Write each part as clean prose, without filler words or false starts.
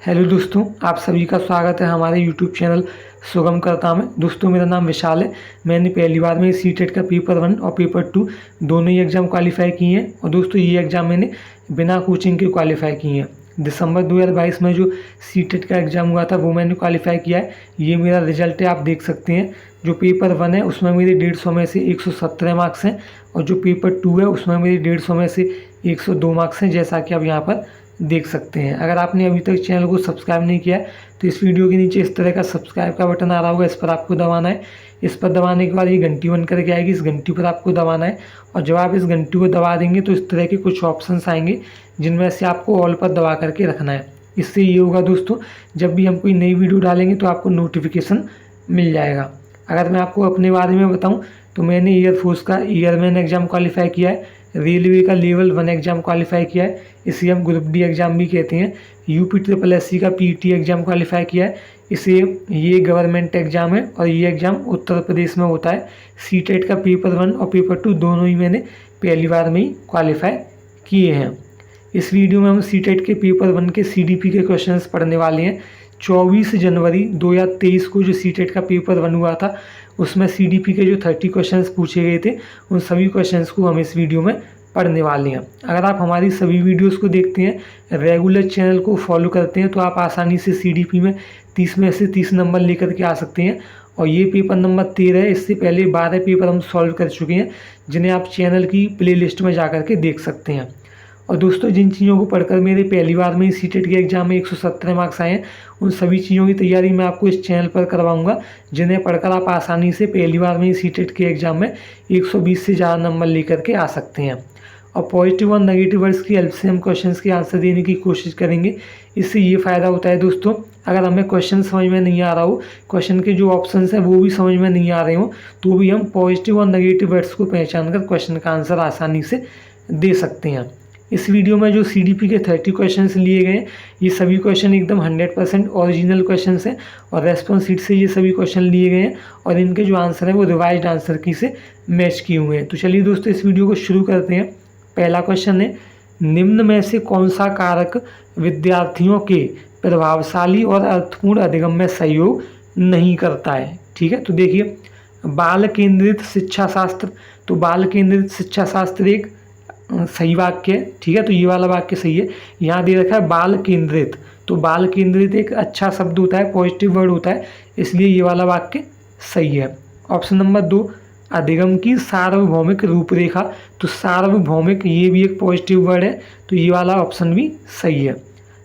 Hello दोस्तों, आप सभी का स्वागत है हमारे यूट्यूब चैनल सुगम करता में। दोस्तों, मेरा नाम विशाल है। मैंने पहली बार में सीटेट का पेपर 1 और पेपर 2 दोनों ही एग्ज़ाम क्वालिफाई किए हैं। और दोस्तों, ये एग्ज़ाम मैंने बिना कोचिंग के क्वालिफाई किए हैं। दिसंबर 2022 में जो सीटेट का एग्ज़ाम हुआ था वो मैंने क्वालिफाई किया है। ये मेरा रिजल्ट है, आप देख सकते हैं। जो पेपर 1 है उसमें मेरे 150 में से 117 मार्क्स हैं, और जो पेपर 2 है उसमें मेरे 150 में से 102 मार्क्स हैं, जैसा कि आप यहाँ पर देख सकते हैं। अगर आपने अभी तक चैनल को सब्सक्राइब नहीं किया है तो इस वीडियो के नीचे इस तरह का सब्सक्राइब का बटन आ रहा होगा, इस पर आपको दबाना है। इस पर दबाने के बाद ये घंटी बन करके आएगी, इस घंटी पर आपको दबाना है। और जब आप इस घंटी को दबा देंगे तो इस तरह के कुछ ऑप्शंस आएंगे, जिनमें से आपको ऑल पर दबा करके रखना है। इससे ये होगा दोस्तों, जब भी हम कोई नई वीडियो डालेंगे तो आपको नोटिफिकेशन मिल जाएगा। अगर मैं आपको अपने बारे में बताऊं तो मैंने एयरफोर्स का एयरमैन एग्ज़ाम क्वालिफाई किया है, रेलवे का लेवल 1 एग्ज़ाम क्वालिफाई किया है, इसे हम ग्रुप डी एग्ज़ाम भी कहते हैं। UPSSC का PET एग्ज़ाम क्वालिफाई किया है, इसे ये गवर्नमेंट एग्ज़ाम है और ये एग्ज़ाम उत्तर प्रदेश में होता है। सीटेट का पेपर 1 और पेपर 2 दोनों ही मैंने पहली बार में ही क्वालिफाई किए हैं। इस वीडियो में हम सीटेट के पेपर 1 के CDP के क्वेश्चंस पढ़ने वाले हैं। 24 जनवरी 2023 को जो सीटेट का पेपर 1 हुआ था उसमें CDP के जो 30 क्वेश्चंस पूछे गए थे, उन सभी क्वेश्चंस को हम इस वीडियो में पढ़ने वाले हैं। अगर आप हमारी सभी वीडियोस को देखते हैं, रेगुलर चैनल को फॉलो करते हैं, तो आप आसानी से CDP में 30 में से 30 नंबर लेकर के आ सकते हैं। और ये पेपर नंबर 13 है। इससे पहले 12 पेपर हम सॉल्व कर चुके हैं, जिन्हें आप चैनल की प्लेलिस्ट में जा करके देख सकते हैं। और दोस्तों, जिन चीज़ों को पढ़कर मेरे पहली बार में ही सीटेट के एग्ज़ाम में 117 मार्क्स आए हैं, उन सभी चीज़ों की तैयारी मैं आपको इस चैनल पर करवाऊंगा, जिन्हें पढ़कर आप आसानी से पहली बार में ही सीटेट के एग्ज़ाम में 120 से ज़्यादा नंबर लेकर के आ सकते हैं। और पॉजिटिव और नेगेटिव वर्ड्स की हेल्प से हम क्वेश्चंस के आंसर देने की कोशिश करेंगे। इससे ये फ़ायदा होता है दोस्तों, अगर हमें क्वेश्चन समझ में नहीं आ रहा हो, क्वेश्चन के जो ऑप्शंस हैं वो भी समझ में नहीं आ रहे हो, तो भी हम पॉजिटिव और नेगेटिव वर्ड्स को पहचान कर क्वेश्चन का आंसर आसानी से दे सकते हैं। इस वीडियो में जो CDP के 30 क्वेश्चंस लिए गए, ये सभी क्वेश्चन एकदम 100% ओरिजिनल क्वेश्चंस हैं, और रेस्पॉन्स शीट से ये सभी क्वेश्चन लिए गए हैं, और इनके जो आंसर हैं वो रिवाइज्ड आंसर की से मैच किए हुए हैं। तो चलिए दोस्तों, इस वीडियो को शुरू करते हैं। पहला क्वेश्चन है, निम्न में से कौन सा कारक विद्यार्थियों के प्रभावशाली और अर्थपूर्ण अधिगम में सहयोग नहीं करता है? ठीक है, तो देखिए, बाल केंद्रित शिक्षा शास्त्र। तो बाल केंद्रित शिक्षा शास्त्र एक सही वाक्य है। ठीक है, तो ये वाला वाक्य सही है। यहाँ दे रखा है बाल केंद्रित, तो बाल केंद्रित एक अच्छा शब्द होता है, पॉजिटिव वर्ड होता है, इसलिए ये वाला वाक्य सही है। ऑप्शन नंबर 2, अधिगम की सार्वभौमिक रूपरेखा। तो सार्वभौमिक ये भी एक पॉजिटिव वर्ड है, तो ये वाला ऑप्शन भी सही है।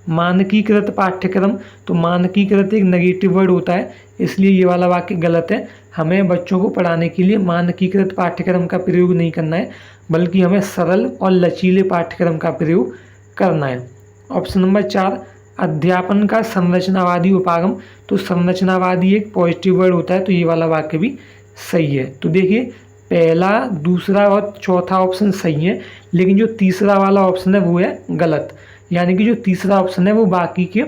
मानकीकृत पाठ्यक्रम। तो मानकीकृत एक नेगेटिव वर्ड होता है, इसलिए ये वाला वाक्य गलत है। हमें बच्चों को पढ़ाने के लिए मानकीकृत पाठ्यक्रम का प्रयोग नहीं करना है, बल्कि हमें सरल और लचीले पाठ्यक्रम का प्रयोग करना है। ऑप्शन नंबर 4, अध्यापन का संरचनावादी उपागम। तो संरचनावादी एक पॉजिटिव वर्ड होता है, तो ये वाला वाक्य भी सही है। तो देखिए, पहला, दूसरा और चौथा ऑप्शन सही है, लेकिन जो तीसरा वाला ऑप्शन है वो है गलत। यानी कि जो तीसरा ऑप्शन है वो बाकी के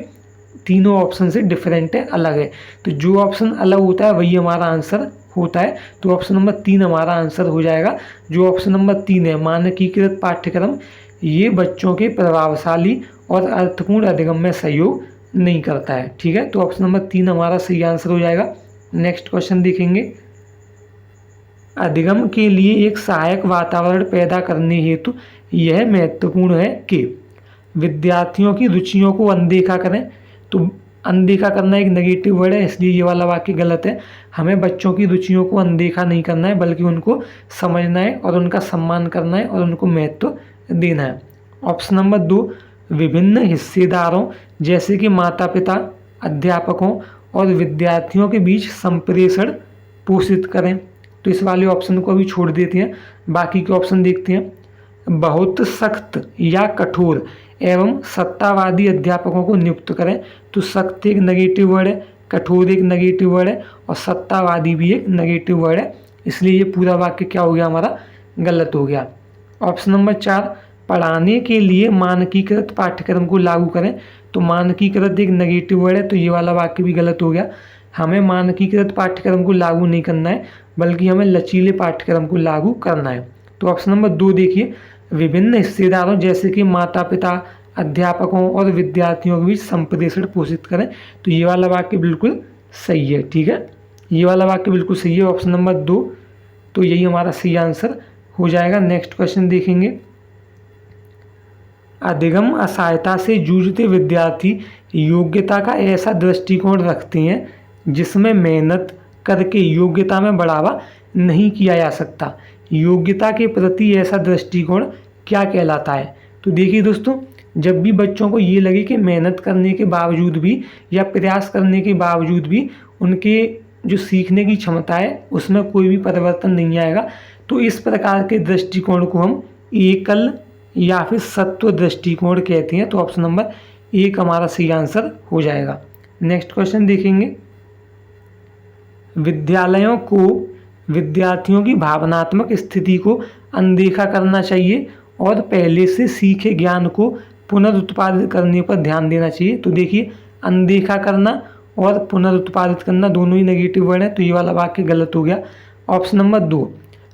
तीनों ऑप्शन से डिफरेंट है, अलग है। तो जो ऑप्शन अलग होता है वही हमारा आंसर होता है। तो ऑप्शन नंबर 3 हमारा आंसर हो जाएगा। जो ऑप्शन नंबर 3 है, मानकीकृत पाठ्यक्रम, ये बच्चों के प्रभावशाली और अर्थपूर्ण अधिगम में सहयोग नहीं करता है। ठीक है, तो ऑप्शन नंबर 3 हमारा सही आंसर हो जाएगा। नेक्स्ट क्वेश्चन देखेंगे, अधिगम के लिए एक सहायक वातावरण पैदा करने हेतु यह महत्वपूर्ण है कि विद्यार्थियों की रुचियों को अनदेखा करें। तो अनदेखा करना एक नेगेटिव वर्ड है, इसलिए ये वाला वाक्य गलत है। हमें बच्चों की रुचियों को अनदेखा नहीं करना है, बल्कि उनको समझना है और उनका सम्मान करना है और उनको महत्व देना है। ऑप्शन नंबर 2, विभिन्न हिस्सेदारों जैसे कि माता पिता, अध्यापकों और विद्यार्थियों के बीच संप्रेषण पोषित करें। तो इस वाले ऑप्शन को अभी छोड़ देते हैं, बाकी के ऑप्शन देखते हैं। बहुत सख्त या कठोर एवं सत्तावादी अध्यापकों को नियुक्त करें। तो सख्त एक नेगेटिव वर्ड है, कठोर एक नेगेटिव वर्ड है, और सत्तावादी भी एक नेगेटिव वर्ड है, इसलिए ये पूरा वाक्य क्या हो गया, हमारा गलत हो गया। ऑप्शन नंबर 4, पढ़ाने के लिए मानकीकृत पाठ्यक्रम को लागू करें। तो मानकीकृत एक नेगेटिव वर्ड है, तो ये वाला वाक्य भी गलत हो गया। हमें मानकीकृत पाठ्यक्रम को लागू नहीं करना है, बल्कि हमें लचीले पाठ्यक्रम को लागू करना है। तो ऑप्शन नंबर 2 देखिए, विभिन्न हिस्सेदारों जैसे कि माता पिता, अध्यापकों और विद्यार्थियों के बीच संप्रेषण पोषित करें। तो ये वाला वाक्य बिल्कुल सही है, ठीक है, ये वाला वाक्य बिल्कुल सही है, ऑप्शन नंबर 2। तो यही हमारा सही आंसर हो जाएगा। नेक्स्ट क्वेश्चन देखेंगे। अधिगम असहायता से जूझते विद्यार्थी योग्यता का ऐसा दृष्टिकोण रखते हैं जिसमें मेहनत करके योग्यता में बढ़ावा नहीं किया जा सकता। योग्यता के प्रति ऐसा दृष्टिकोण क्या कहलाता है? तो देखिए दोस्तों, जब भी बच्चों को ये लगे कि मेहनत करने के बावजूद भी या प्रयास करने के बावजूद भी उनके जो सीखने की क्षमता है उसमें कोई भी परिवर्तन नहीं आएगा, तो इस प्रकार के दृष्टिकोण को हम एकल या फिर सत्व दृष्टिकोण कहते हैं। तो ऑप्शन नंबर 1 हमारा सही आंसर हो जाएगा। नेक्स्ट क्वेश्चन देखेंगे। विद्यालयों को विद्यार्थियों की भावनात्मक स्थिति को अनदेखा करना चाहिए और पहले से सीखे ज्ञान को पुनरुत्पादित करने पर ध्यान देना चाहिए। तो देखिए, अनदेखा करना और पुनरुत्पादित करना दोनों ही नेगेटिव वर्ड है, तो ये वाला वाक्य गलत हो गया। ऑप्शन नंबर 2,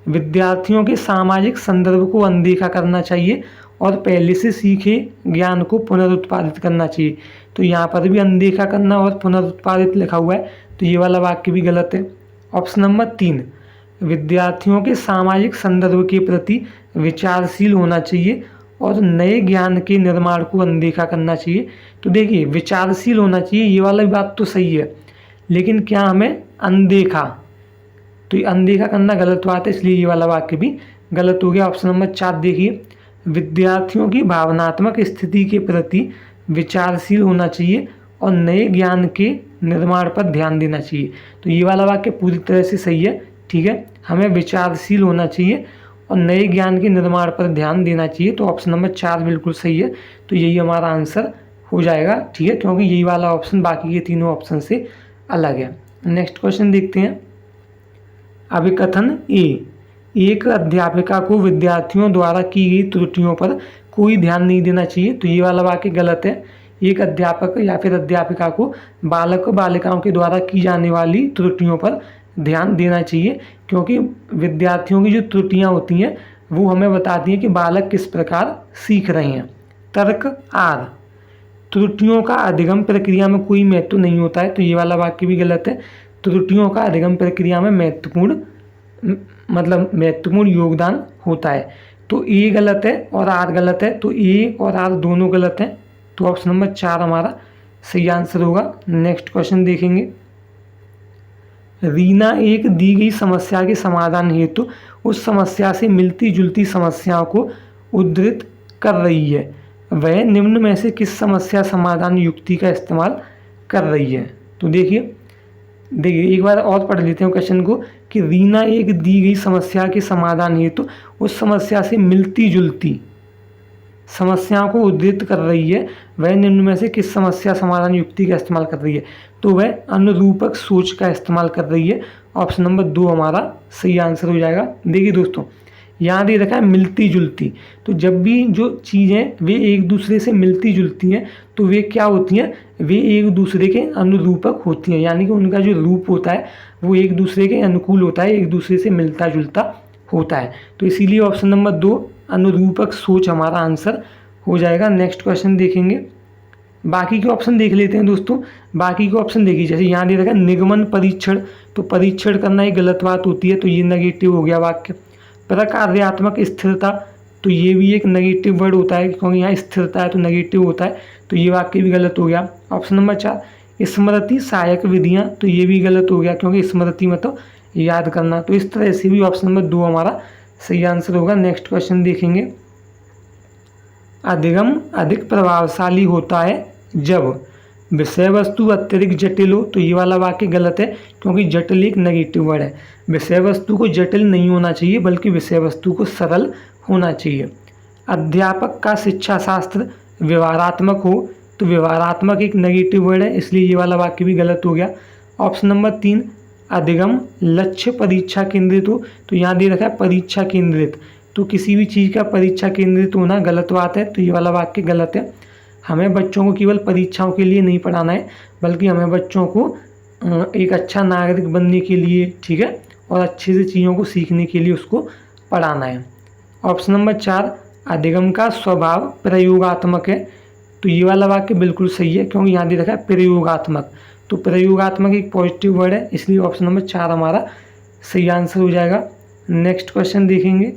विद्यार्थियों के सामाजिक संदर्भ को अनदेखा करना चाहिए और पहले से सीखे ज्ञान को पुनरुत्पादित करना चाहिए। तो यहाँ पर भी अनदेखा करना और पुनरुत्पादित लिखा हुआ है, तो ये वाला वाक्य भी गलत है। ऑप्शन नंबर 3, विद्यार्थियों के सामाजिक संदर्भ के प्रति विचारशील होना चाहिए और नए ज्ञान के निर्माण को अनदेखा करना चाहिए। तो देखिए, विचारशील होना चाहिए, ये वाला बात तो सही है, लेकिन क्या हमें अनदेखा, तो ये अनदेखा करना गलत बात है, इसलिए ये वाला वाक्य भी गलत हो गया। ऑप्शन नंबर 4 देखिए, विद्यार्थियों की भावनात्मक स्थिति के प्रति विचारशील होना चाहिए और नए ज्ञान के निर्माण पर ध्यान देना चाहिए। तो ये वाला वाक्य पूरी तरह से सही है, ठीक है, हमें विचारशील होना चाहिए और नए ज्ञान के निर्माण पर ध्यान देना चाहिए। तो ऑप्शन नंबर 4 बिल्कुल सही है, तो यही हमारा आंसर हो जाएगा, ठीक है, क्योंकि यही वाला ऑप्शन बाकी के तीनों ऑप्शन से अलग है। नेक्स्ट क्वेश्चन देखते हैं। अभिकथन ए, एक अध्यापिका को विद्यार्थियों द्वारा की गई त्रुटियों पर कोई ध्यान नहीं देना चाहिए। तो ये वाला वाक्य गलत है। एक अध्यापक या फिर अध्यापिका को बालक बालिकाओं के द्वारा की जाने वाली त्रुटियों पर ध्यान देना चाहिए, क्योंकि विद्यार्थियों की जो त्रुटियां होती हैं वो हमें बताती हैं कि बालक किस प्रकार सीख रहे हैं। तर्क आर, त्रुटियों का अधिगम प्रक्रिया में कोई महत्व नहीं होता है। तो ये वाला वाक्य भी गलत है। त्रुटियों का अधिगम प्रक्रिया में महत्वपूर्ण योगदान होता है। तो ए गलत है और आर गलत है, तो ए और आर दोनों गलत हैं। तो ऑप्शन नंबर 4 हमारा सही आंसर होगा। नेक्स्ट क्वेश्चन देखेंगे। रीना एक दी गई समस्या के समाधान हेतु उस समस्या से मिलती जुलती समस्याओं को उद्धृत कर रही है। वह निम्न में से किस समस्या समाधान युक्ति का इस्तेमाल कर रही है? तो देखिए एक बार और पढ़ लेते हैं क्वेश्चन को कि रीना एक दी गई समस्या के समाधान हेतु उस समस्या से मिलती जुलती समस्याओं को उद्धृत कर रही है। वह निम्न में से किस समस्या समाधान युक्ति का इस्तेमाल कर रही है? तो वह अनुरूपक सोच का इस्तेमाल कर रही है। ऑप्शन नंबर 2 हमारा सही आंसर हो जाएगा। देखिए दोस्तों, यहाँ दे रखा है मिलती जुलती, तो जब भी जो चीज़ें वे एक दूसरे से मिलती जुलती हैं तो वे क्या होती हैं, वे एक दूसरे के अनुरूपक होती हैं, यानी कि उनका जो रूप होता है वो एक दूसरे के अनुकूल होता है, एक दूसरे से मिलता जुलता होता है। तो इसीलिए ऑप्शन नंबर 2 अनुरूपक सोच हमारा आंसर हो जाएगा। नेक्स्ट क्वेश्चन देखेंगे। बाकी के ऑप्शन देख लेते हैं दोस्तों। बाकी के ऑप्शन देखिए, जैसे यहाँ दे रखा है निगमन परीक्षण, तो परीक्षण करना एक गलत बात होती है, तो ये नेगेटिव हो गया वाक्य। प्रकार्यात्मक स्थिरता, तो ये भी एक नेगेटिव वर्ड होता है, क्योंकि यहाँ स्थिरता है तो नेगेटिव होता है, तो ये वाक्य भी गलत हो गया। ऑप्शन नंबर 4 स्मृति सहायक विधियाँ, तो ये भी गलत हो गया, क्योंकि स्मृति में तो याद करना। तो इस तरह से भी ऑप्शन नंबर 2 हमारा सही आंसर होगा। नेक्स्ट क्वेश्चन देखेंगे। अधिगम अधिक प्रभावशाली होता है जब विषय वस्तु अत्यधिक जटिल हो, तो ये वाला वाक्य गलत है, क्योंकि जटिल एक नेगेटिव वर्ड है। विषय वस्तु को जटिल नहीं होना चाहिए, बल्कि विषय वस्तु को सरल होना चाहिए। अध्यापक का शिक्षा शास्त्र व्यवहारात्मक हो, तो व्यवहारात्मक एक नेगेटिव वर्ड है, इसलिए ये वाला वाक्य भी गलत हो गया। ऑप्शन नंबर 3 अधिगम लक्ष्य परीक्षा केंद्रित हो, तो यहाँ दे रखा है परीक्षा केंद्रित, तो किसी भी चीज़ का परीक्षा केंद्रित होना गलत बात है, तो ये वाला वाक्य गलत है। हमें बच्चों को केवल परीक्षाओं के लिए नहीं पढ़ाना है, बल्कि हमें बच्चों को एक अच्छा नागरिक बनने के लिए, ठीक है, और अच्छे से चीज़ों को सीखने के लिए उसको पढ़ाना है। ऑप्शन नंबर 4 अधिगम का स्वभाव प्रयोगात्मक है, तो ये वाला वाक्य बिल्कुल सही है, क्योंकि यहाँ दे रखा है प्रयोगात्मक। तो प्रयोगात्मक एक पॉजिटिव वर्ड है, इसलिए ऑप्शन नंबर 4 हमारा सही आंसर हो जाएगा। नेक्स्ट क्वेश्चन देखेंगे।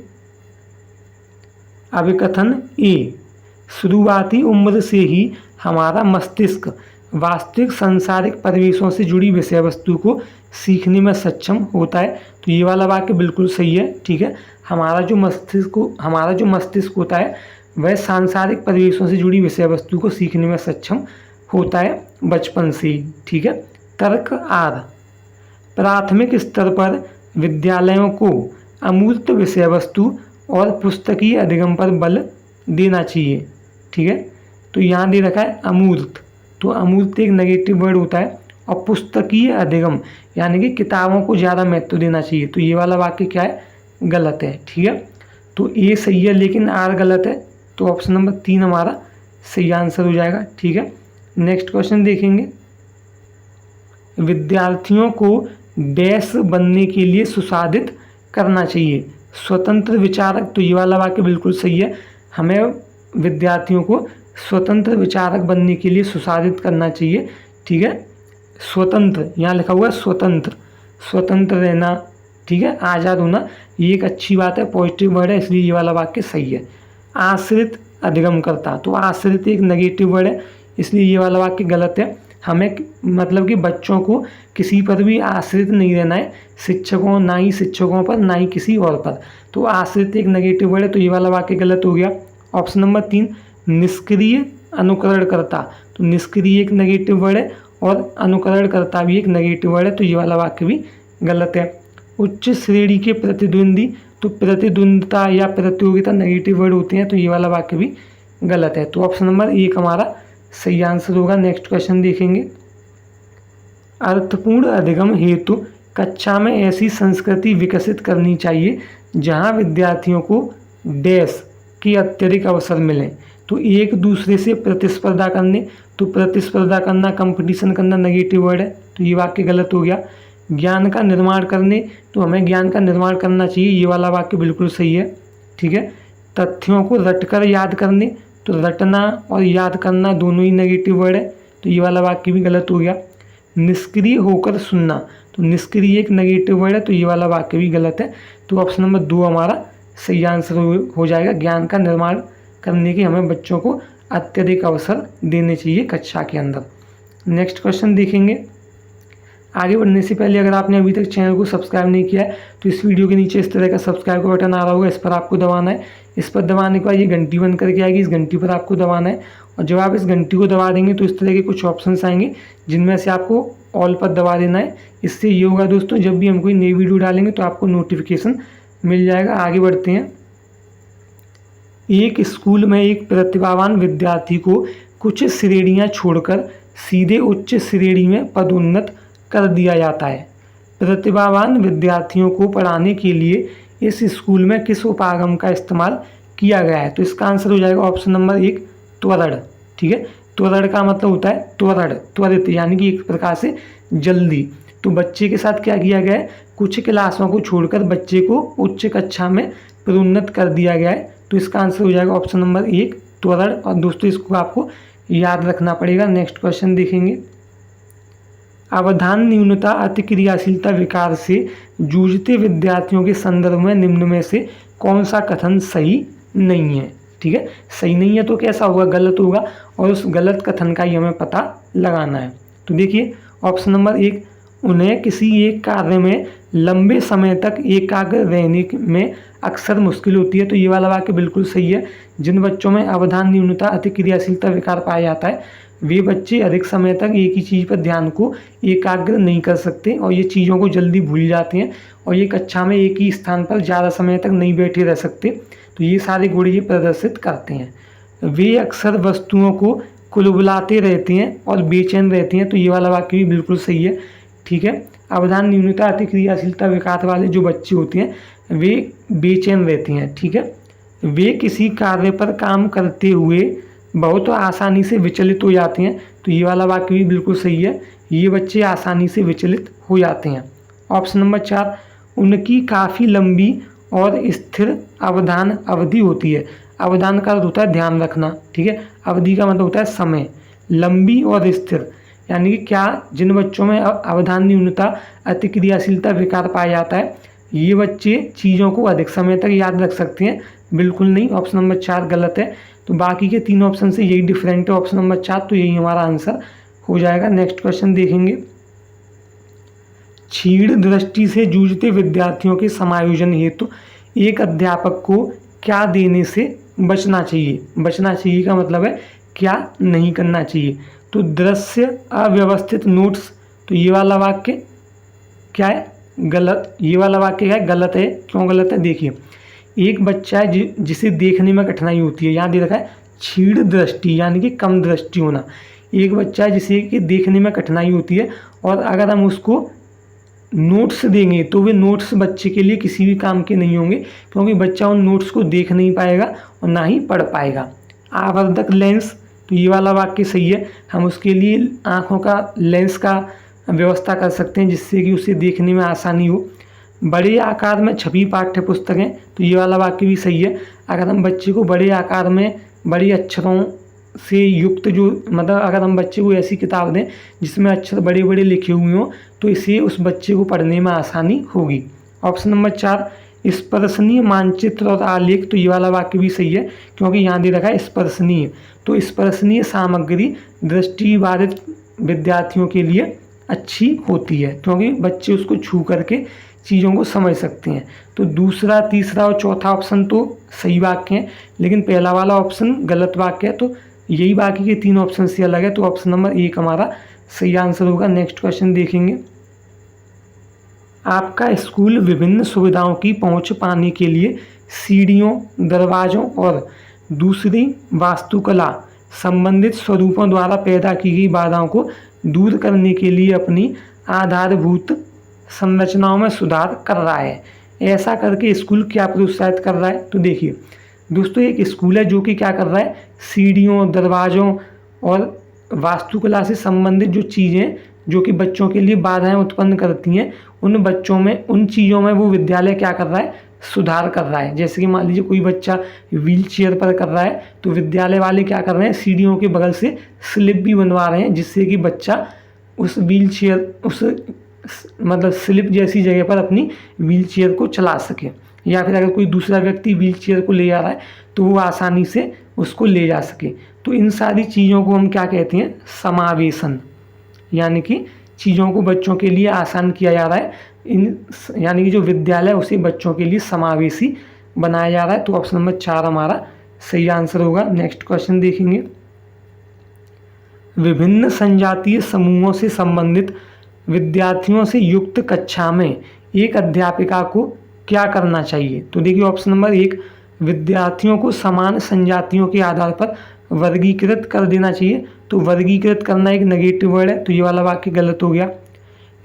अभिकथन ए, शुरुआती उम्र से ही हमारा मस्तिष्क वास्तविक सांसारिक परिवेशों से जुड़ी विषय वस्तु को सीखने में सक्षम होता है। तो ये वाला वाक्य बिल्कुल सही है, ठीक है। हमारा जो मस्तिष्क होता है वह सांसारिक परिवेशों से जुड़ी विषय वस्तु को सीखने में सक्षम होता है बचपन से ही, ठीक है। तर्क आर, प्राथमिक स्तर पर विद्यालयों को अमूर्त विषय वस्तु और पुस्तकीय अधिगम पर बल देना चाहिए, ठीक है। तो यहाँ दे रखा है अमूर्त, तो अमूर्त एक नेगेटिव वर्ड होता है, और पुस्तकीय अधिगम यानी कि किताबों को ज़्यादा महत्व देना चाहिए। तो ये वाला वाक्य क्या है, गलत है, ठीक है। तो ए सही है लेकिन आर गलत है, तो ऑप्शन नंबर 3 हमारा सही आंसर हो जाएगा, ठीक है। नेक्स्ट क्वेश्चन देखेंगे। विद्यार्थियों को डैश बनने के लिए सुसाधित करना चाहिए, स्वतंत्र विचारक। तो ये वाला वाक्य बिल्कुल सही है, हमें विद्यार्थियों को स्वतंत्र विचारक बनने के लिए सुसाधित करना चाहिए, ठीक है। स्वतंत्र, यहाँ लिखा हुआ है स्वतंत्र, स्वतंत्र रहना, ठीक है, आज़ाद होना, ये एक अच्छी बात है, पॉजिटिव वर्ड है, इसलिए ये वाला वाक्य सही है। आश्रित अधिगम करता, तो आश्रित एक नेगेटिव वर्ड है, इसलिए ये वाला वाक्य गलत है। हमें मतलब कि बच्चों को किसी पर भी आश्रित नहीं रहना है, शिक्षकों, ना ही शिक्षकों पर, ना ही किसी और पर। तो आश्रित एक नेगेटिव वर्ड है, तो ये वाला वाक्य गलत हो गया। ऑप्शन नंबर 3, निष्क्रिय अनुकरण करता, तो निष्क्रिय एक नेगेटिव वर्ड है और अनुकरण करता भी एक नेगेटिव वर्ड है, तो ये वाला वाक्य भी गलत है। उच्च श्रेणी के प्रतिद्वंदी, तो प्रतिद्वंदिता या प्रतियोगिता नेगेटिव वर्ड होते हैं, तो ये वाला वाक्य भी गलत है। तो ऑप्शन नंबर 1 हमारा सही आंसर होगा। नेक्स्ट क्वेश्चन देखेंगे। अर्थपूर्ण अधिगम हेतु कक्षा में ऐसी संस्कृति विकसित करनी चाहिए जहां विद्यार्थियों को डैश की अत्यधिक अवसर मिलें। तो एक दूसरे से प्रतिस्पर्धा करने, तो प्रतिस्पर्धा करना, कंपटीशन करना नेगेटिव वर्ड है, तो ये वाक्य गलत हो गया। ज्ञान का निर्माण करने, तो हमें ज्ञान का निर्माण करना चाहिए, ये वाला वाक्य बिल्कुल सही है, ठीक है। तथ्यों को रटकर याद करने, तो रटना और याद करना दोनों ही नेगेटिव वर्ड है, तो ये वाला वाक्य भी गलत हो गया। निष्क्रिय होकर सुनना, तो निष्क्रिय एक नेगेटिव वर्ड है, तो ये वाला वाक्य भी गलत है। तो ऑप्शन नंबर 2 हमारा सही आंसर हो जाएगा। ज्ञान का निर्माण करने के हमें बच्चों को अत्यधिक अवसर देने चाहिए कक्षा के अंदर। नेक्स्ट क्वेश्चन देखेंगे। आगे बढ़ने से पहले अगर आपने अभी तक चैनल को सब्सक्राइब नहीं किया है तो इस वीडियो के नीचे इस तरह का सब्सक्राइब का बटन आ रहा होगा, इस पर आपको दबाना है। इस पर दबाने के बाद ये घंटी बन करके आएगी, इस घंटी पर आपको दबाना है, और जब आप इस घंटी को दबा देंगे तो इस तरह के कुछ ऑप्शंस आएंगे जिनमें से आपको ऑल पर दबा देना है। इससे ये होगा दोस्तों, जब भी हम कोई नई वीडियो डालेंगे तो आपको नोटिफिकेशन मिल जाएगा। आगे बढ़ते हैं। एक स्कूल में एक प्रतिभावान विद्यार्थी को कुछ श्रेणियां छोड़कर सीधे उच्च श्रेणी में पदोन्नत कर दिया जाता है। प्रतिभावान विद्यार्थियों को पढ़ाने के लिए इस स्कूल में किस उपागम का इस्तेमाल किया गया है? तो इसका आंसर हो जाएगा ऑप्शन नंबर 1 त्वरण। ठीक है, त्वरण का मतलब होता है त्वरित, यानी कि एक प्रकार से जल्दी। तो बच्चे के साथ क्या किया गया है, कुछ क्लासों को छोड़कर बच्चे को उच्च कक्षा में पदोन्नत कर दिया गया है। तो इसका आंसर हो जाएगा ऑप्शन नंबर 1 त्वरण। और दोस्तों इसको आपको याद रखना पड़ेगा। नेक्स्ट क्वेश्चन देखेंगे। अवधान न्यूनता अतिक्रियाशीलता विकार से जूझते विद्यार्थियों के संदर्भ में निम्न में से कौन सा कथन सही नहीं है? ठीक है, सही नहीं है तो कैसा होगा, गलत होगा, और उस गलत कथन का ही हमें पता लगाना है। तो देखिए ऑप्शन नंबर 1, उन्हें किसी एक कार्य में लंबे समय तक एकाग्र रहने में अक्सर मुश्किल होती है। तो ये वाला वाक्य बिल्कुल सही है। जिन बच्चों में अवधान न्यूनता अतिक्रियाशीलता विकार पाया जाता है वे बच्चे अधिक समय तक एक ही चीज़ पर ध्यान को एकाग्र नहीं कर सकते और ये चीज़ों को जल्दी भूल जाते हैं, और ये कक्षा में एक ही स्थान पर ज़्यादा समय तक नहीं बैठे रह सकते। तो ये सारे गुण ये प्रदर्शित करते हैं। वे अक्सर वस्तुओं को कुलबुलाते रहते हैं और बेचैन रहते हैं। तो ये वाला वाक्य भी बिल्कुल सही है। ठीक है, अवधान न्यूनता अतिक्रियाशीलता विकार वाले जो बच्चे होते हैं वे बेचैन रहते हैं। ठीक है, वे किसी कार्य पर काम करते हुए बहुत आसानी से विचलित हो जाते हैं। तो ये वाला वाक्य भी बिल्कुल सही है, ये बच्चे आसानी से विचलित हो जाते हैं। ऑप्शन नंबर 4, उनकी काफ़ी लंबी और स्थिर अवधान अवधि होती है। अवधान का अर्थ होता है ध्यान रखना, ठीक है। अवधि का मतलब होता है समय। लंबी और स्थिर, यानी कि क्या जिन बच्चों में अवधान न्यूनता, अति क्रियाशीलता, विकार पाया जाता है, ये बच्चे चीज़ों को अधिक समय तक याद रख सकते हैं? बिल्कुल नहीं, ऑप्शन नंबर 4 गलत है। तो बाकी के 3 ऑप्शन से यही डिफरेंट है, ऑप्शन नंबर 4, तो यही हमारा आंसर हो जाएगा। नेक्स्ट क्वेश्चन देखेंगे। क्षीण दृष्टि से जूझते विद्यार्थियों के समायोजन हेतु एक अध्यापक को क्या देने से बचना चाहिए? बचना चाहिए का मतलब है क्या नहीं करना चाहिए। तो दृश्य अव्यवस्थित नोट्स, तो ये वाला वाक्य क्या है? गलत। ये वाला वाक्य क्या है? गलत है। क्यों गलत है? देखिए, एक बच्चा है जिसे देखने में कठिनाई होती है, यहाँ दे रखा है क्षीण दृष्टि, यानी कि कम दृष्टि होना। एक बच्चा है जिसे कि देखने में कठिनाई होती है, और अगर हम उसको नोट्स देंगे तो वे नोट्स बच्चे के लिए किसी भी काम के नहीं होंगे, क्योंकि बच्चा उन नोट्स को देख नहीं पाएगा और ना ही पढ़ पाएगा। आवर्धक लेंस, तो ये वाला वाक्य सही है। हम उसके लिए आँखों का लेंस का व्यवस्था कर सकते हैं जिससे कि उसे देखने में आसानी हो। बड़े आकार में छपी पाठ्य पुस्तकें, तो ये वाला वाक्य भी सही है। अगर हम बच्चे को बड़े आकार में बड़े अक्षरों से युक्त जो मतलब अगर हम बच्चे को ऐसी किताब दें जिसमें अक्षर बड़े बड़े लिखे हुए हों, तो इससे उस बच्चे को पढ़ने में आसानी होगी। ऑप्शन नंबर 4 स्पर्शनीय मानचित्र और आलेख, तो ये वाला वाक्य भी सही है, क्योंकि यहाँ दे रखा है स्पर्शनीय। तो स्पर्शनीय सामग्री दृष्टिबाधित विद्यार्थियों के लिए अच्छी होती है, क्योंकि बच्चे उसको छू करके चीज़ों को समझ सकते हैं। तो दूसरा, तीसरा और चौथा ऑप्शन तो सही वाक्य हैं, लेकिन पहला वाला ऑप्शन गलत वाक्य है। तो यही बाकी के 3 ऑप्शन से अलग है, तो ऑप्शन नंबर 1 हमारा सही आंसर होगा। नेक्स्ट क्वेश्चन देखेंगे। आपका स्कूल विभिन्न सुविधाओं की पहुंच पाने के लिए सीढ़ियों, दरवाज़ों और दूसरी वास्तुकला संबंधित स्वरूपों द्वारा पैदा की गई बाधाओं को दूर करने के लिए अपनी आधारभूत संरचनाओं में सुधार कर रहा है। ऐसा करके स्कूल क्या प्रोत्साहित कर रहा है? तो देखिए दोस्तों, एक स्कूल है जो कि क्या कर रहा है, सीढ़ियों, दरवाज़ों और वास्तुकला से संबंधित जो चीज़ें जो कि बच्चों के लिए बाधाएं उत्पन्न करती हैं, उन बच्चों में, उन चीज़ों में वो विद्यालय क्या कर रहा है, सुधार कर रहा है। जैसे कि मान लीजिए कोई बच्चा व्हील चेयर पर कर रहा है, तो विद्यालय वाले क्या कर रहे हैं, सीढ़ियों के बगल से स्लिप भी बनवा रहे हैं, जिससे कि बच्चा उस व्हील चेयर, उस मतलब स्लिप जैसी जगह पर अपनी व्हील चेयर को चला सके। या फिर अगर कोई दूसरा व्यक्ति व्हील चेयर को ले जा रहा है तो वो आसानी से उसको ले जा सके। तो इन सारी चीज़ों को हम क्या कहते हैं, समावेशन, यानी कि चीज़ों को बच्चों के लिए आसान किया जा रहा है। यानी कि जो विद्यालय उसे बच्चों के लिए समावेशी बनाया जा रहा है। तो ऑप्शन नंबर 4 हमारा सही आंसर होगा। नेक्स्ट क्वेश्चन देखेंगे। विभिन्न संजातीय समूहों से संबंधित विद्यार्थियों से युक्त कक्षा में एक अध्यापिका को क्या करना चाहिए? तो देखिए ऑप्शन नंबर 1 विद्यार्थियों को समान संजातियों के आधार पर वर्गीकृत कर देना चाहिए। तो वर्गीकृत करना एक नेगेटिव वर्ड है, तो ये वाला वाक्य गलत हो गया।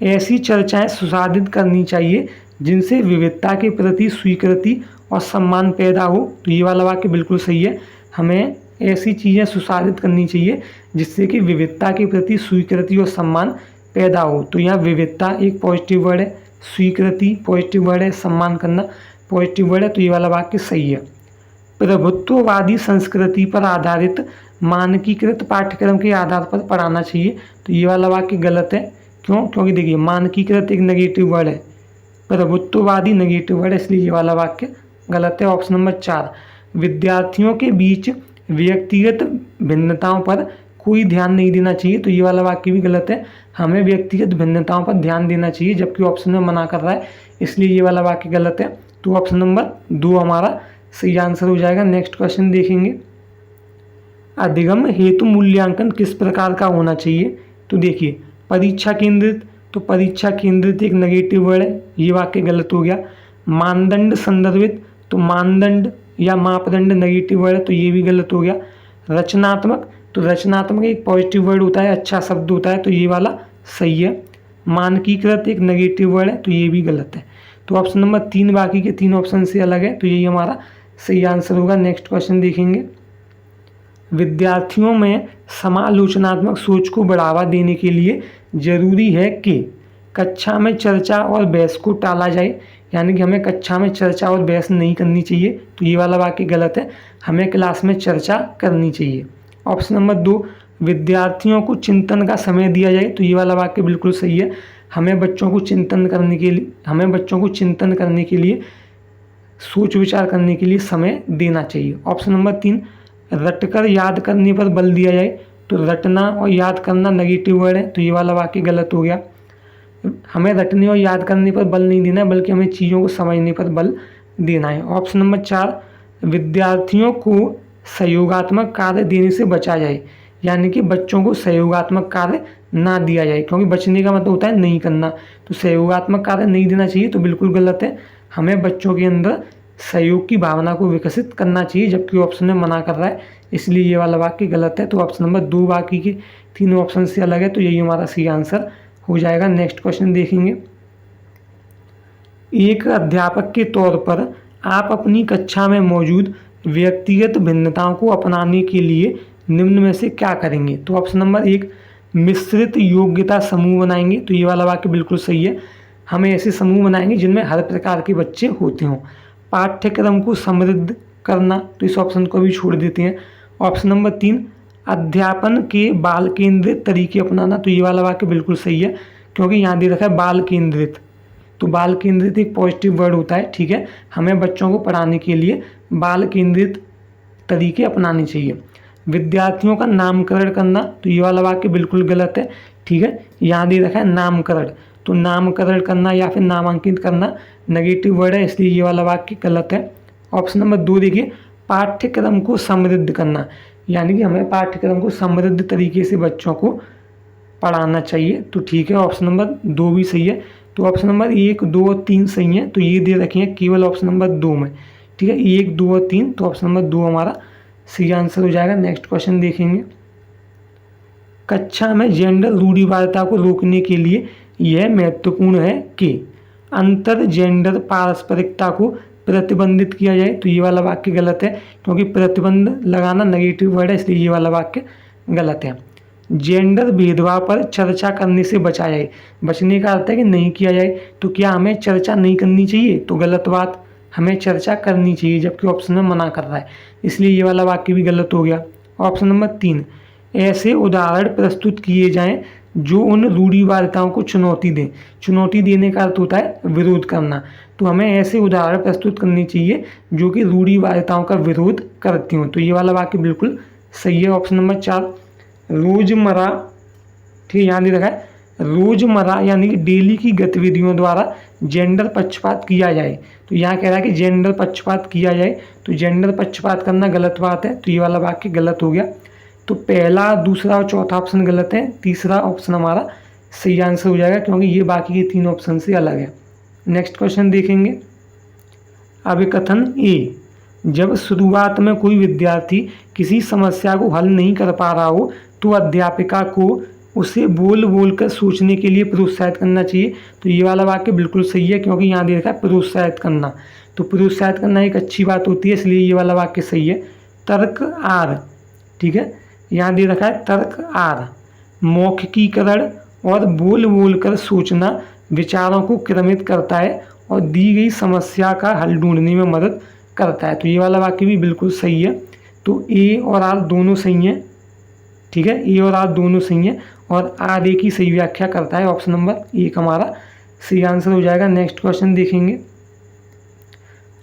ऐसी चर्चाएं सुसाधित करनी चाहिए जिनसे विविधता के प्रति स्वीकृति और सम्मान पैदा हो। तो ये वाला वाक्य बिल्कुल सही है। हमें ऐसी चीज़ें सुसाधित करनी चाहिए जिससे कि विविधता के प्रति स्वीकृति और सम्मान पैदा हो। तो यहाँ विविधता एक पॉजिटिव वर्ड है, स्वीकृति पॉजिटिव वर्ड है, सम्मान करना पॉजिटिव वर्ड है, तो ये वाला वाक्य सही है। प्रभुत्ववादी संस्कृति पर आधारित मानकीकृत पाठ्यक्रम के आधार पर पढ़ाना चाहिए। तो ये वाला वाक्य गलत है। क्यों? क्योंकि देखिए मानकीकृत एक नेगेटिव वर्ड है, प्रभुत्ववादी नेगेटिव वर्ड है, इसलिए ये वाला वाक्य गलत है। ऑप्शन नंबर 4 विद्यार्थियों के बीच व्यक्तिगत भिन्नताओं पर कोई ध्यान नहीं देना चाहिए। तो ये वाला वाक्य भी गलत है। हमें व्यक्तिगत भिन्नताओं पर ध्यान देना चाहिए, जबकि ऑप्शन में मना कर रहा है, इसलिए ये वाला वाक्य गलत है। तो ऑप्शन नंबर 2 हमारा सही आंसर हो जाएगा। नेक्स्ट क्वेश्चन देखेंगे। अधिगम हेतु मूल्यांकन किस प्रकार का होना चाहिए? तो देखिए परीक्षा केंद्रित, तो परीक्षा केंद्रित एक नेगेटिव वर्ड है, ये वाक्य गलत हो गया। मानदंड संदर्भित, तो मानदंड या मापदंड नेगेटिव वर्ड है, तो ये भी गलत हो गया। रचनात्मक, तो रचनात्मक एक पॉजिटिव वर्ड होता है, अच्छा शब्द होता है, तो ये वाला सही है। मानकीकृत एक नेगेटिव वर्ड है, तो ये भी गलत है। तो ऑप्शन नंबर 3 बाकी के 3 ऑप्शन से अलग है, तो यही हमारा सही आंसर होगा। नेक्स्ट क्वेश्चन देखेंगे। विद्यार्थियों में समालोचनात्मक सोच को बढ़ावा देने के लिए जरूरी है कि कक्षा में चर्चा और बहस को टाला जाए। यानी कि हमें कक्षा में चर्चा और बहस नहीं करनी चाहिए, तो ये वाला वाक्य गलत है, हमें क्लास में चर्चा करनी चाहिए। ऑप्शन नंबर 2, विद्यार्थियों को चिंतन का समय दिया जाए, तो ये वाला वाक्य बिल्कुल सही है, हमें बच्चों को चिंतन करने के लिए सोच विचार करने के लिए समय देना चाहिए। ऑप्शन नंबर 3, रटकर याद करने पर बल दिया जाए, तो रटना और याद करना नेगेटिव वर्ड है, तो ये वाला वाक्य गलत हो गया, हमें रटने और याद करने पर बल नहीं देना है, बल्कि हमें चीज़ों को समझने पर बल देना है। ऑप्शन नंबर 4, विद्यार्थियों को सहयोगात्मक कार्य देने से बचा जाए, यानी कि बच्चों को सहयोगात्मक कार्य ना दिया जाए, क्योंकि बचने का मतलब होता है नहीं करना, तो सहयोगात्मक कार्य नहीं देना चाहिए, तो बिल्कुल गलत है, हमें बच्चों के अंदर सहयोग की भावना को विकसित करना चाहिए, जबकि ऑप्शन में मना कर रहा है, इसलिए ये वाला वाक्य गलत है। तो ऑप्शन नंबर 2 बाकी के तीनों ऑप्शन से अलग है, तो यही हमारा सही आंसर हो जाएगा। नेक्स्ट क्वेश्चन देखेंगे। एक अध्यापक के तौर पर आप अपनी कक्षा में मौजूद व्यक्तिगत भिन्नताओं को अपनाने के लिए निम्न में से क्या करेंगे? तो ऑप्शन नंबर 1, मिश्रित योग्यता समूह बनाएंगे, तो ये वाला वाक्य बिल्कुल सही है, हमें ऐसे समूह बनाएंगे जिनमें हर प्रकार के बच्चे होते हों। पाठ्यक्रम को समृद्ध करना, तो इस ऑप्शन को भी छोड़ देते हैं। ऑप्शन नंबर 3, अध्यापन के बाल केंद्रित तरीके अपनाना, तो ये वाला वाक्य बिल्कुल सही है, क्योंकि यहाँ दे रखा है बाल केंद्रित, तो बाल केंद्रित एक पॉजिटिव वर्ड होता है, ठीक है, हमें बच्चों को पढ़ाने के लिए बाल केंद्रित तरीके अपनाने चाहिए। विद्यार्थियों का नामकरण करना, तो ये वाला वाक्य बिल्कुल गलत है, ठीक है, यहाँ दे रखा है नामकरण, तो नामकरण करना या फिर नामांकित करना नेगेटिव वर्ड है, इसलिए ये वाला वाक्य गलत है। ऑप्शन नंबर 2 देखिए, पाठ्यक्रम को समृद्ध करना, यानी कि हमें पाठ्यक्रम को समृद्ध तरीके से बच्चों को पढ़ाना चाहिए, तो ठीक है, ऑप्शन नंबर 2 भी सही है। तो ऑप्शन नंबर 1, 2 और 3 सही है, तो ये दे रखे हैं केवल ऑप्शन नंबर 2 में, ठीक है, 1, 2 और 3, तो ऑप्शन नंबर 2 हमारा सही आंसर हो जाएगा। नेक्स्ट क्वेश्चन देखेंगे। कक्षा में जेंडर रूढ़िवादिता को रोकने के लिए यह महत्वपूर्ण है कि अंतर जेंडर पारस्परिकता को प्रतिबंधित किया जाए, तो ये वाला वाक्य गलत है, क्योंकि प्रतिबंध लगाना नेगेटिव वर्ड है, इसलिए ये वाला वाक्य गलत है। जेंडर भेदभाव पर चर्चा करने से बचा जाए, बचने का अर्थ है कि नहीं किया जाए, तो क्या हमें चर्चा नहीं करनी चाहिए? तो गलत बात, हमें चर्चा करनी चाहिए, जबकि ऑप्शन में मना कर रहा है, इसलिए ये वाला वाक्य भी गलत हो गया। ऑप्शन नंबर 3, ऐसे उदाहरण प्रस्तुत किए जाएं जो उन रूढ़िवादिताओं को चुनौती दें, चुनौती देने का अर्थ होता है विरोध करना, तो हमें ऐसे उदाहरण प्रस्तुत करने चाहिए जो कि रूढ़िवादिताओं का विरोध करती हों, तो ये वाला वाक्य बिल्कुल सही है। ऑप्शन नंबर 4, रोजमर्रा, ठीक है, यहाँ दे रखा है रोजमर्रा यानी कि डेली की गतिविधियों द्वारा जेंडर पक्षपात किया जाए, तो यहाँ कह रहा है कि जेंडर पक्षपात किया जाए, तो जेंडर पक्षपात करना गलत बात है, तो ये वाला वाक्य गलत हो गया। तो पहला, दूसरा और चौथा ऑप्शन गलत है, तीसरा ऑप्शन हमारा सही आंसर हो जाएगा, क्योंकि ये बाकी के 3 ऑप्शन से अलग है। नेक्स्ट क्वेश्चन देखेंगे। अभिकथन ए, जब शुरुआत में कोई विद्यार्थी किसी समस्या को हल नहीं कर पा रहा हो तो अध्यापिका को उसे बोल बोल कर सोचने के लिए प्रोत्साहित करना चाहिए, तो ये वाला वाक्य बिल्कुल सही है, क्योंकि यहाँ दे रखा है प्रोत्साहित करना, तो प्रोत्साहित करना एक अच्छी बात होती है, इसलिए ये वाला वाक्य सही है। तर्क आर, ठीक है, यहाँ दे रखा है तर्क आर, मौखिकीकरण और बोल बोल कर सोचना विचारों को क्रमित करता है और दी गई समस्या का हल ढूंढने में मदद करता है, तो ये वाला वाक्य भी बिल्कुल सही है। तो ए और आर दोनों सही हैं, ठीक है, ए और आर दोनों सही हैं, और आर ए की सही व्याख्या करता है, ऑप्शन नंबर 1 हमारा सही आंसर हो जाएगा। नेक्स्ट क्वेश्चन देखेंगे।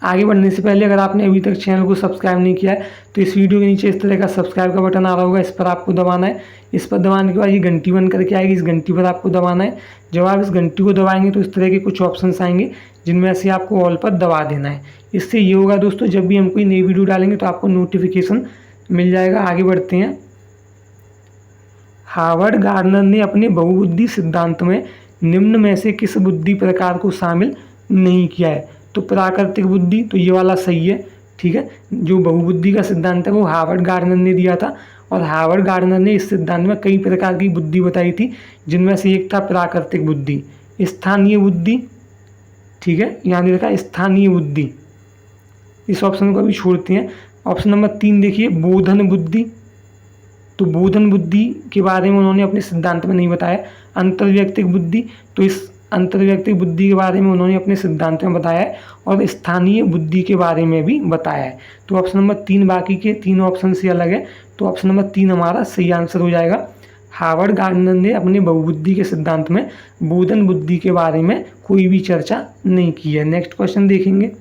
आगे बढ़ने से पहले अगर आपने अभी तक चैनल को सब्सक्राइब नहीं किया है तो इस वीडियो के नीचे इस तरह का सब्सक्राइब का बटन आ रहा होगा, इस पर आपको दबाना है, इस पर दबाने के बाद ये घंटी बन करके आएगी, इस घंटी पर आपको दबाना है। जब आप इस घंटी को दबाएंगे तो इस तरह के कुछ ऑप्शंस आएंगे जिनमें से आपको ऑल पर दबा देना है। इससे ये होगा दोस्तों, जब भी हम कोई नई वीडियो डालेंगे तो आपको नोटिफिकेशन मिल जाएगा। आगे बढ़ते हैं। हार्वर्ड गार्डनर ने अपने बहुबुद्धि सिद्धांत में निम्न में से किस बुद्धि प्रकार को शामिल नहीं किया है? तो प्राकृतिक बुद्धि, तो ये वाला सही है, ठीक है, जो बहुबुद्धि का सिद्धांत है वो हार्वर्ड गार्डनर ने दिया था, और हार्वर्ड गार्डनर ने इस सिद्धांत में कई प्रकार की बुद्धि बताई थी, जिनमें से एक था प्राकृतिक बुद्धि। स्थानीय बुद्धि, ठीक है, यहाँ देखा स्थानीय बुद्धि, इस ऑप्शन को भी छोड़ते हैं। ऑप्शन नंबर 3 देखिए, बोधन बुद्धि, तो बोधन बुद्धि के बारे में उन्होंने अपने सिद्धांत में नहीं बताया। अंतर्वैयक्तिक बुद्धि, तो इस अंतर्व्यक्तिक बुद्धि के बारे में उन्होंने अपने सिद्धांत में बताया है और स्थानीय बुद्धि के बारे में भी बताया है। तो ऑप्शन नंबर 3 बाकी के 3 ऑप्शन से अलग है, तो ऑप्शन नंबर 3 हमारा सही आंसर हो जाएगा। हार्वर्ड गार्डनर ने अपने बहुबुद्धि के सिद्धांत में बोधन बुद्धि के बारे में कोई भी चर्चा नहीं की है। नेक्स्ट क्वेश्चन देखेंगे,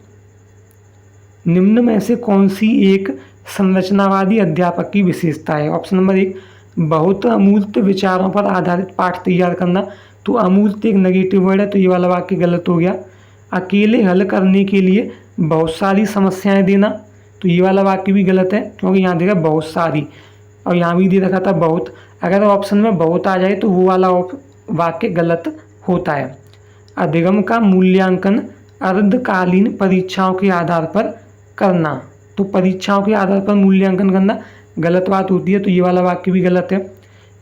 निम्न में से कौन सी एक संरचनावादी अध्यापक की विशेषता है? ऑप्शन नंबर 1, बहुत अमूर्त विचारों पर आधारित पाठ तैयार करना। तो अमूर्त एक नेगेटिव वर्ड है, तो ये वाला वाक्य गलत हो गया। अकेले हल करने के लिए बहुत सारी समस्याएं देना, तो ये वाला वाक्य भी गलत है, क्योंकि यहाँ देखा बहुत सारी और यहाँ भी दे रखा था बहुत। अगर ऑप्शन में बहुत आ जाए तो वो वाला वाक्य गलत होता है। अधिगम का मूल्यांकन अर्धकालीन परीक्षाओं के आधार पर करना, तो परीक्षाओं के आधार पर मूल्यांकन करना गलत बात होती है, तो ये वाला वाक्य भी गलत है।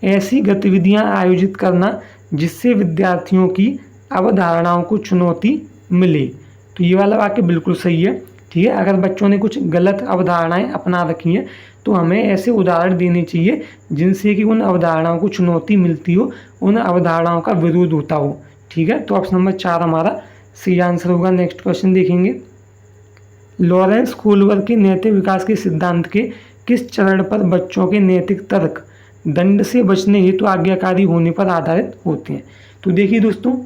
ऐसी गतिविधियां आयोजित करना जिससे विद्यार्थियों की अवधारणाओं को चुनौती मिले, तो ये वाला वाक्य बिल्कुल सही है। ठीक है, अगर बच्चों ने कुछ गलत अवधारणाएं अपना रखी हैं तो हमें ऐसे उदाहरण देने चाहिए जिनसे कि उन अवधारणाओं को चुनौती मिलती हो, उन अवधारणाओं का विरोध होता हो। ठीक है, तो ऑप्शन नंबर 4 हमारा सही आंसर होगा। नेक्स्ट क्वेश्चन देखेंगे, लॉरेंस कोहलर के नैतिक विकास के सिद्धांत के किस चरण पर बच्चों के नैतिक तर्क दंड से बचने हेतु आज्ञाकारी होने पर आधारित होते हैं? तो देखिए दोस्तों,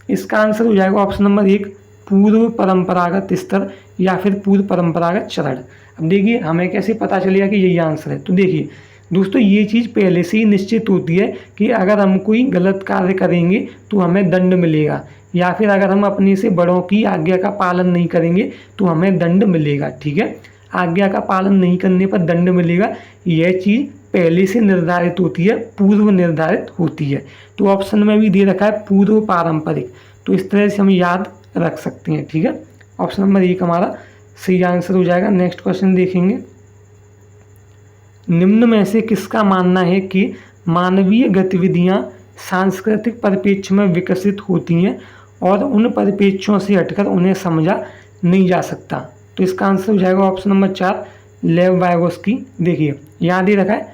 इसका आंसर हो जाएगा ऑप्शन नंबर 1, पूर्व परंपरागत स्तर या फिर पूर्व परंपरागत चरण। अब देखिए हमें कैसे पता चलेगा कि यही आंसर है? तो देखिए दोस्तों, ये चीज़ पहले से ही निश्चित होती है कि अगर हम कोई गलत कार्य करेंगे तो हमें दंड मिलेगा, या फिर अगर हम अपने से बड़ों की आज्ञा का पालन नहीं करेंगे तो हमें दंड मिलेगा। ठीक है, आज्ञा का पालन नहीं करने पर दंड मिलेगा, यह चीज़ पहले से निर्धारित होती है, पूर्व निर्धारित होती है। तो ऑप्शन में भी दे रखा है पूर्व पारंपरिक, तो इस तरह से हम याद रख सकते हैं। ठीक है, ऑप्शन नंबर 1 हमारा सही आंसर हो जाएगा। नेक्स्ट क्वेश्चन देखेंगे, निम्न में से किसका मानना है कि मानवीय गतिविधियां सांस्कृतिक परिप्रेक्ष्य में विकसित होती हैं और उन परिप्रेक्ष्यों से हटकर उन्हें समझा नहीं जा सकता? तो इसका आंसर हो जाएगा ऑप्शन नंबर 4, लेव वाइगोस्की। देखिए यहाँ दे रखा है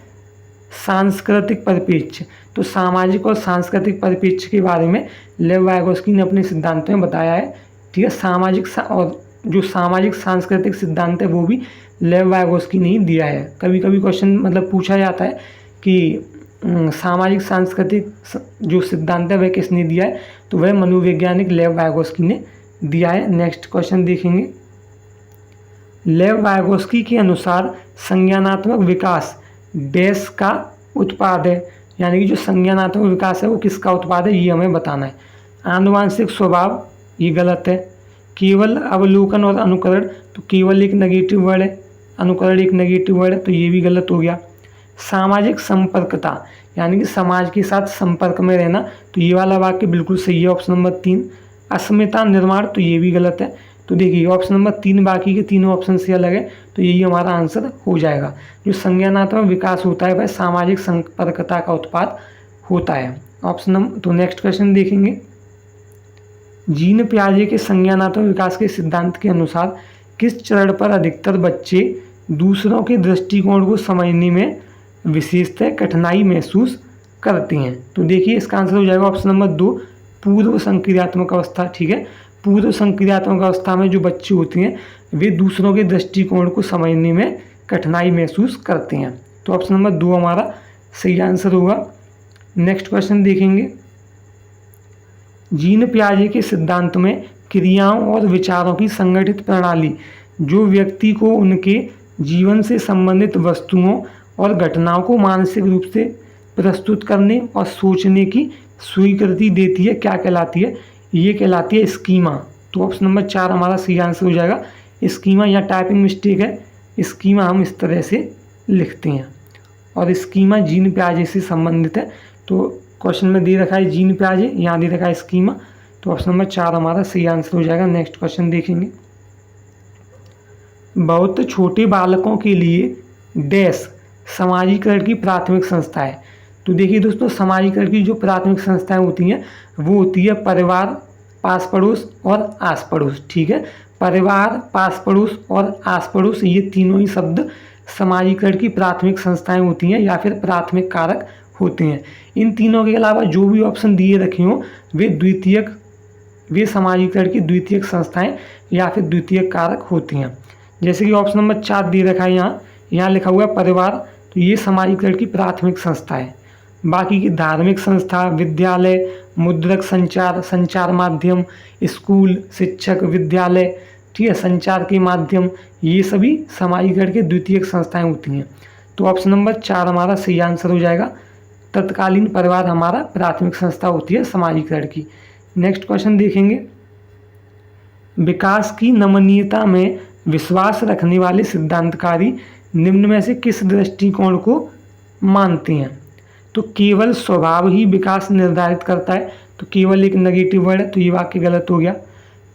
सांस्कृतिक परिप्रेक्ष्य, तो सामाजिक और सांस्कृतिक परिप्रेक्ष्य के बारे में लेव वाइगोस्की ने अपने सिद्धांत में बताया है। ठीक है, सामाजिक और जो सामाजिक सांस्कृतिक सिद्धांत है वो भी लेव वाइगोस्की ने ही दिया है। कभी कभी क्वेश्चन मतलब पूछा जाता है कि सामाजिक सांस्कृतिक जो सिद्धांत है वह किसने दिया है? तो वह मनोवैज्ञानिक लेव वाइगोस्की ने दिया है। नेक्स्ट क्वेश्चन देखेंगे, लेव वाइगोस्की के अनुसार संज्ञानात्मक विकास डैश का उत्पाद है, यानी कि जो संज्ञानात्मक विकास है वो किसका उत्पाद है, ये हमें बताना है। आनुवांशिक स्वभाव, ये गलत है। केवल अवलोकन और अनुकरण, तो केवल एक नेगेटिव वर्ड है, अनुकरण एक नेगेटिव वर्ड है, तो ये भी गलत हो गया। सामाजिक संपर्कता, यानी कि समाज के साथ संपर्क में रहना, तो ये वाला वाक्य बिल्कुल सही है, ऑप्शन नंबर 3। अस्मिता निर्माण, तो ये भी गलत है। तो देखिए ऑप्शन नंबर 3 बाकी के तीनों ऑप्शन से अलग है, तो यही हमारा आंसर हो जाएगा। जो संज्ञानात्मक विकास होता है वह सामाजिक संपर्कता का उत्पाद होता है। ऑप्शन नंबर, तो नेक्स्ट क्वेश्चन देखेंगे, जीन पियाजे के संज्ञानात्मक विकास के सिद्धांत के अनुसार किस चरण पर अधिकतर बच्चे दूसरों के दृष्टिकोण को समझने में विशेषतः कठिनाई महसूस करते हैं? तो देखिए इसका आंसर हो जाएगा ऑप्शन नंबर 2, पूर्व संक्रियात्मक अवस्था। ठीक है, पूर्व संक्रियात्मक अवस्था में जो बच्चे होते हैं वे दूसरों के दृष्टिकोण को समझने में कठिनाई महसूस करते हैं। तो ऑप्शन नंबर 2 हमारा सही आंसर होगा। नेक्स्ट क्वेश्चन देखेंगे, जीन पियाजे के सिद्धांत में क्रियाओं और विचारों की संगठित प्रणाली जो व्यक्ति को उनके जीवन से संबंधित वस्तुओं और घटनाओं को मानसिक रूप से प्रस्तुत करने और सोचने की स्वीकृति देती है, क्या कहलाती है? ये कहलाती है स्कीमा। तो ऑप्शन नंबर 4 हमारा सही आंसर हो जाएगा। स्कीमा या टाइपिंग मिस्टेक है, स्कीमा हम इस तरह से लिखते हैं और स्कीमा जीन पियाजे से संबंधित है। तो क्वेश्चन में दे रखा है जीन पियाजे, यहाँ दे रखा है स्कीमा, तो ऑप्शन नंबर 4 हमारा सही आंसर हो जाएगा। नेक्स्ट क्वेश्चन देखेंगे, बहुत छोटे बालकों के लिए डैश समाजीकरण की प्राथमिक संस्था है। तो देखिए दोस्तों, समाजीकरण की जो प्राथमिक संस्थाएं होती हैं वो होती है परिवार, पास पड़ोस और आस पड़ोस। ठीक है, परिवार, पास पड़ोस और आस पड़ोस, ये तीनों ही शब्द समाजीकरण की प्राथमिक संस्थाएं होती हैं या फिर प्राथमिक कारक होते हैं। इन तीनों के अलावा जो भी ऑप्शन दिए रखे हों वे समाजीकरण की द्वितीयक संस्थाएं या फिर द्वितीयक कारक होती हैं। जैसे कि ऑप्शन नंबर 4 दे रखा है यहाँ लिखा हुआ है परिवार, तो ये समाजीकरण की प्राथमिक संस्था है। बाकी की धार्मिक संस्था, विद्यालय, मुद्रक संचार, संचार माध्यम, स्कूल, शिक्षक, विद्यालय, ठीक है, संचार के माध्यम, ये सभी समाजीकरण के द्वितीयक संस्थाएं होती हैं। तो ऑप्शन नंबर 4 हमारा सही आंसर हो जाएगा। तत्कालीन परिवार हमारा प्राथमिक संस्था होती है समाजीकरण की। नेक्स्ट क्वेश्चन देखेंगे, विकास की नमनीयता में विश्वास रखने वाले सिद्धांतकारी निम्न में से किस दृष्टिकोण को मानते हैं? तो केवल स्वभाव ही विकास निर्धारित करता है, तो केवल एक नेगेटिव वर्ड है, तो ये वाक्य गलत हो गया।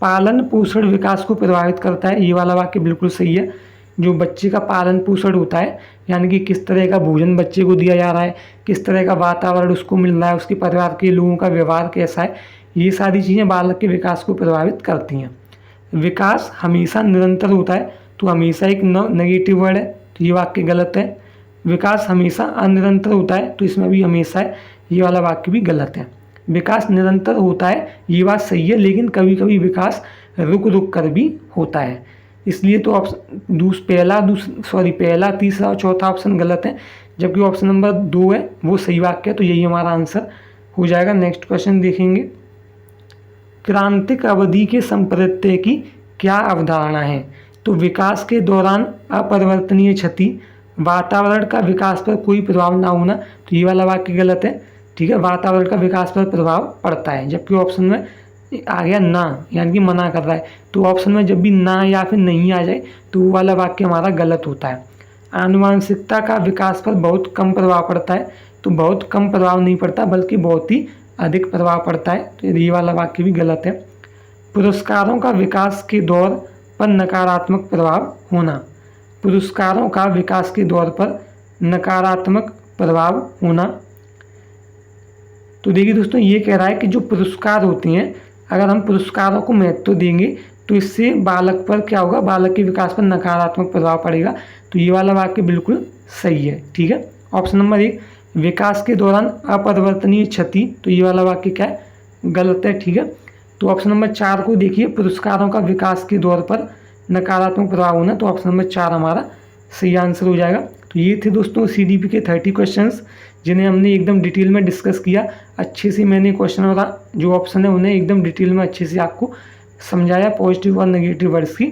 पालन पोषण विकास को प्रभावित करता है, ये वाला वाक्य बिल्कुल सही है। जो बच्चे का पालन पोषण होता है, यानी कि किस तरह का भोजन बच्चे को दिया जा रहा है, किस तरह का वातावरण उसको मिल रहा है, उसके परिवार के लोगों का व्यवहार कैसा है, ये सारी चीज़ें बालक के विकास को प्रभावित करती हैं। विकास हमेशा निरंतर होता है, तो हमेशा एक नेगेटिव वर्ड है, तो ये वाक्य गलत है। विकास हमेशा अनिरंतर होता है, तो इसमें भी हमेशा है, ये वाला वाक्य भी गलत है। विकास निरंतर होता है, ये बात सही है, लेकिन कभी कभी विकास रुक रुक कर भी होता है। इसलिए तो पहला, तीसरा और चौथा ऑप्शन गलत है, जबकि ऑप्शन नंबर 2 है वो सही वाक्य है, तो यही हमारा आंसर हो जाएगा। नेक्स्ट क्वेश्चन देखेंगे, क्रांतिक अवधि के संप्रत्यय की क्या अवधारणा है? तो विकास के दौरान अपरिवर्तनीय क्षति, वातावरण का विकास पर कोई प्रभाव ना होना, तो ये वाला वाक्य गलत है, ठीक है। वातावरण का विकास पर प्रभाव पड़ता है, जबकि ऑप्शन में आ गया ना, यानी कि मना कर रहा है। तो ऑप्शन में जब भी ना या फिर नहीं आ जाए तो वो वाला वाक्य हमारा गलत होता है। आनुवांशिकता का विकास पर बहुत कम प्रभाव पड़ता है, तो बहुत कम प्रभाव नहीं पड़ता, बल्कि बहुत ही अधिक प्रभाव पड़ता है, तो ये वाला वाक्य भी गलत है। पुरस्कारों का विकास के दौर पर नकारात्मक प्रभाव होना, पुरस्कारों का विकास के दौर पर नकारात्मक प्रभाव होना, तो देखिए दोस्तों, ये कह रहा है कि जो पुरस्कार होते हैं, अगर हम पुरस्कारों को महत्व देंगे तो इससे बालक पर क्या होगा, बालक के विकास पर नकारात्मक प्रभाव पड़ेगा, तो ये वाला वाक्य बिल्कुल सही है, ठीक है। ऑप्शन नंबर 1 विकास के दौरान अपरिवर्तनीय क्षति, तो ये वाला वाक्य क्या है, गलत है, ठीक है। तो ऑप्शन नंबर 4 को देखिए, पुरस्कारों का विकास के दौर पर नकारात्मक प्रभाव होना, तो ऑप्शन नंबर 4 हमारा सही आंसर हो जाएगा। तो ये थे दोस्तों CDP के 30 क्वेश्चंस, जिन्हें हमने एकदम डिटेल में डिस्कस किया। अच्छे से मैंने क्वेश्चन और जो ऑप्शन है उन्हें एकदम डिटेल में अच्छे से आपको समझाया, पॉजिटिव और नेगेटिव वर्ड्स की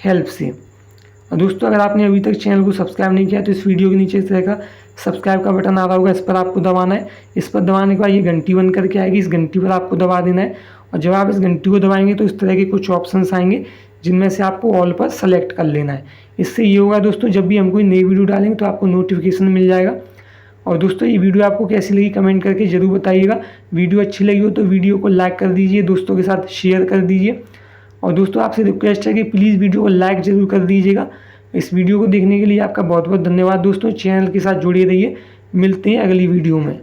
हेल्प से। और दोस्तों, अगर आपने अभी तक चैनल को सब्सक्राइब नहीं किया तो इस वीडियो के नीचे इस तरह का सब्सक्राइब का बटन आ रहा होगा, इस पर आपको दबाना है। इस पर दबाने के बाद ये घंटी बन करके आएगी, इस घंटी पर आपको दबा देना है, और जब आप इस घंटी को दबाएंगे तो इस तरह के कुछ ऑप्शंस आएंगे, जिनमें से आपको ऑल पर सेलेक्ट कर लेना है। इससे ये होगा दोस्तों, जब भी हम कोई नई वीडियो डालेंगे तो आपको नोटिफिकेशन मिल जाएगा। और दोस्तों, ये वीडियो आपको कैसी लगी कमेंट करके ज़रूर बताइएगा। वीडियो अच्छी लगी हो तो वीडियो को लाइक कर दीजिए, दोस्तों के साथ शेयर कर दीजिए। और दोस्तों, आपसे रिक्वेस्ट है कि प्लीज़ वीडियो को लाइक ज़रूर कर दीजिएगा। इस वीडियो को देखने के लिए आपका बहुत बहुत धन्यवाद दोस्तों। चैनल के साथ जुड़े रहिए, मिलते हैं अगली वीडियो में।